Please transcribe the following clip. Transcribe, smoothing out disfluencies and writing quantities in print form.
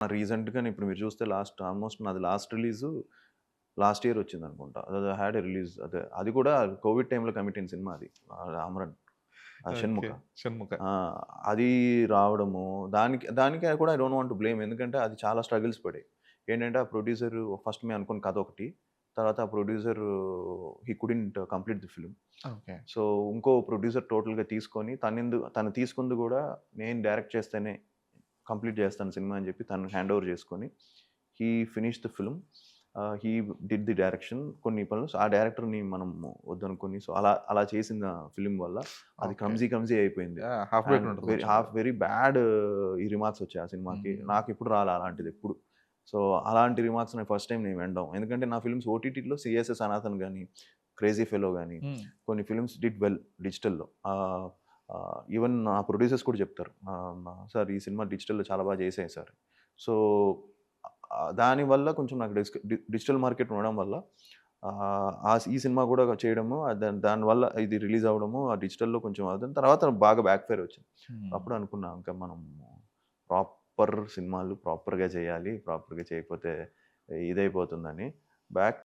రీసెంట్‌గానే ఇప్పుడు మీరు చూస్తే ఆల్మోస్ట్ నాది లాస్ట్ రిలీజు లాస్ట్ ఇయర్ వచ్చిందనుకుంటా. అది హ్యాడ్ ఎ రిలీజ్ అది కూడా కోవిడ్ టైమ్‌లో కమిట్ అయిన సినిమా అది. 'అమరన్' ఓకే. 'షణ్ముఖ'. 'షణ్ముఖ'. ఆ! అది రావడము దానికి కూడా I don't want to blame. ఎందుకంటే అది చాలా స్ట్రగుల్స్ పడాయి. ఏంటంటే ఆ ప్రొడ్యూసర్ ఫస్ట్ మేము అనుకున్న కథ ఒకటి. తర్వాత ఆ producer he couldn't complete the film. Okay. So, ఇంకో ప్రొడ్యూసర్ టోటల్‌గా తీసుకొని తను తీసుకుంది గూడా నేను డైరెక్ట్ చేస్తేనే కంప్లీట్ చేస్తాను సినిమా అని చెప్పి తను హ్యాండ్ ఓవర్ చేసుకొని he finish the film. He did the direction కొన్ని పనులు. సో, ఆ డైరెక్టర్‌ని మనం వద్దనుకొని సో, అలా అలా చేసిన ఫిల్మ్ వల్ల అది ఓకే. క్లమ్జీ అయిపోయింది. యాహ్! హాఫ్ అండ్ బీట్ ఉంటది కొంచెం అది. వెరీ బ్యాడ్ ఈ రిమార్క్స్ వచ్చాయి ఆ సినిమాకి. హ్మ్. నాకెప్పుడు రాలే అలాంటిదెప్పుడు. సో, అలాంటి రిమార్క్స్ నేను ఫస్ట్ టైమ్ నేను వినడం. ఎందుకంటే నా ఫిల్మ్స్ ఓటీటీలో 'సీఎస్ఎస్ సనాతన్' గాని, 'క్రేజీ ఫెలో' గాని హ్మ్. కొన్ని ఫిల్మ్స్ డిడ్ వెల్ డిజిటల్‌లో. ఈవెన్ నా ప్రొడ్యూసర్స్ కూడా చెప్తారు. సార్ ఈ సినిమా డిజిటల్‌లో చాలా బాగా చేశాయి సార్. సో, దానివల్ల కొంచెం నాకు డిజిటల్ మార్కెట్ ఉండడం వల్ల ఈ సినిమా కూడా చేయడము దానివల్ల ఇది రిలీజ్ అవ్వడము ఆ డిజిటల్‌లో కొంచెం అదని తర్వాత బాగా బ్యాక్ ఫైర్ వచ్చింది. హ్మ్. అప్పుడు అనుకున్నా ఇంకా మనం ప్రాపర్ సినిమాలు ప్రాపర్‌గా చేయాలి. ప్రాపర్‌గా చేయకపోతే ఇదైపోతుందని. బ్యాక్